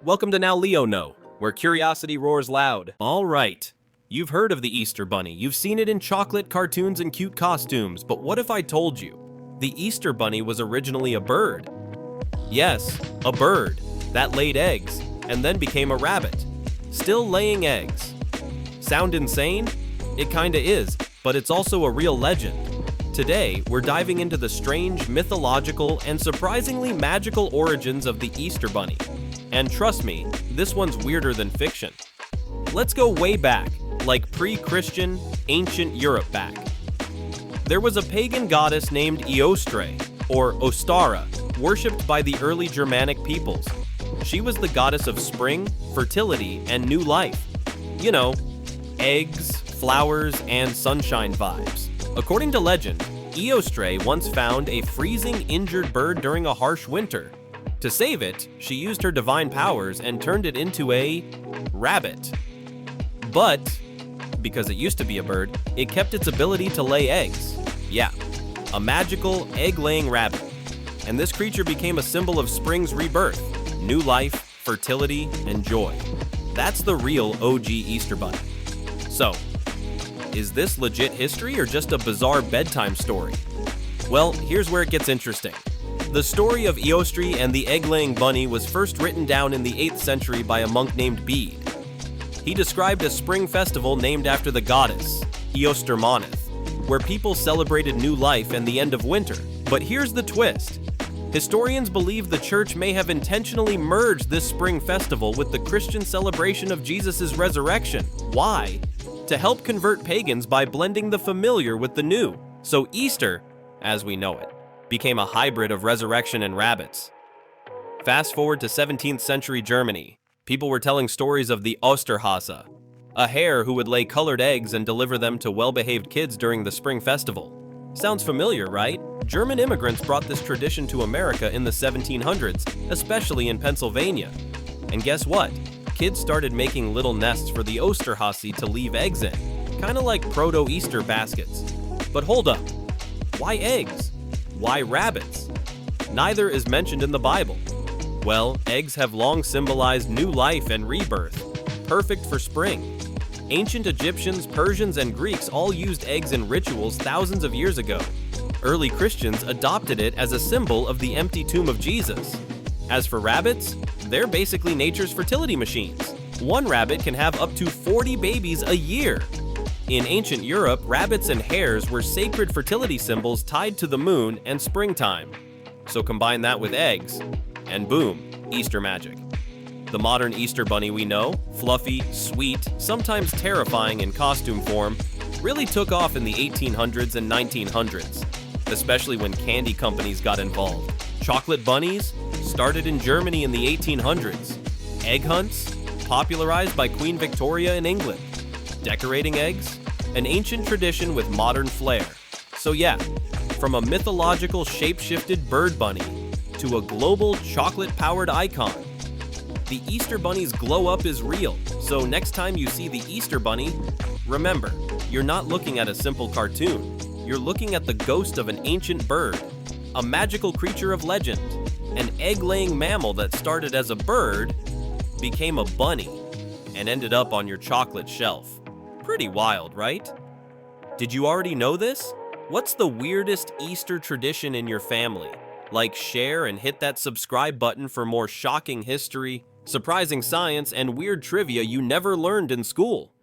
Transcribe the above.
Welcome to Now Leo Know, where curiosity roars loud. All right, you've heard of the Easter Bunny. You've seen it in chocolate, cartoons, and cute costumes. But what if I told you the Easter Bunny was originally a bird? Yes, a bird that laid eggs and then became a rabbit, still laying eggs. Sound insane? It kinda is, but it's also a real legend. Today, we're diving into the strange, mythological, and surprisingly magical origins of the Easter Bunny. And trust me, this one's weirder than fiction. Let's go way back, like pre-Christian, ancient Europe back. There was a pagan goddess named Ēostre, or Ostara, worshipped by the early Germanic peoples. She was the goddess of spring, fertility, and new life. You know, eggs, flowers, and sunshine vibes. According to legend, Ēostre once found a freezing, injured bird during a harsh winter. To save it, she used her divine powers and turned it into a rabbit. But, because it used to be a bird, it kept its ability to lay eggs. Yeah, a magical egg-laying rabbit. And this creature became a symbol of spring's rebirth, new life, fertility, and joy. That's the real OG Easter Bunny. So, is this legit history or just a bizarre bedtime story? Well, here's where it gets interesting. The story of Ēostre and the egg-laying bunny was first written down in the 8th century by a monk named Bede. He described a spring festival named after the goddess, Ēostre, where people celebrated new life and the end of winter. But here's the twist. Historians believe the church may have intentionally merged this spring festival with the Christian celebration of Jesus' resurrection. Why? To help convert pagans by blending the familiar with the new. So Easter, as we know it, became a hybrid of resurrection and rabbits. Fast forward to 17th century Germany. People were telling stories of the Osterhase, a hare who would lay colored eggs and deliver them to well-behaved kids during the spring festival. Sounds familiar, right? German immigrants brought this tradition to America in the 1700s, especially in Pennsylvania. And guess what? Kids started making little nests for the Osterhase to leave eggs in, kind of like proto-Easter baskets. But hold up, why eggs? Why rabbits? Neither is mentioned in the Bible. Well, eggs have long symbolized new life and rebirth, perfect for spring. Ancient Egyptians, Persians, and Greeks all used eggs in rituals thousands of years ago. Early Christians adopted it as a symbol of the empty tomb of Jesus. As for rabbits, they're basically nature's fertility machines. One rabbit can have up to 40 babies a year. In ancient Europe, rabbits and hares were sacred fertility symbols tied to the moon and springtime. So combine that with eggs, and boom, Easter magic. The modern Easter Bunny we know, fluffy, sweet, sometimes terrifying in costume form, really took off in the 1800s and 1900s, especially when candy companies got involved. Chocolate bunnies started in Germany in the 1800s. Egg hunts, popularized by Queen Victoria in England. Decorating eggs, an ancient tradition with modern flair. So yeah, from a mythological shape-shifted bird bunny to a global chocolate-powered icon, the Easter Bunny's glow-up is real. So next time you see the Easter Bunny, remember, you're not looking at a simple cartoon. You're looking at the ghost of an ancient bird, a magical creature of legend, an egg-laying mammal that started as a bird, became a bunny, and ended up on your chocolate shelf. Pretty wild, right? Did you already know this? What's the weirdest Easter tradition in your family? Like, share, and hit that subscribe button for more shocking history, surprising science, and weird trivia you never learned in school.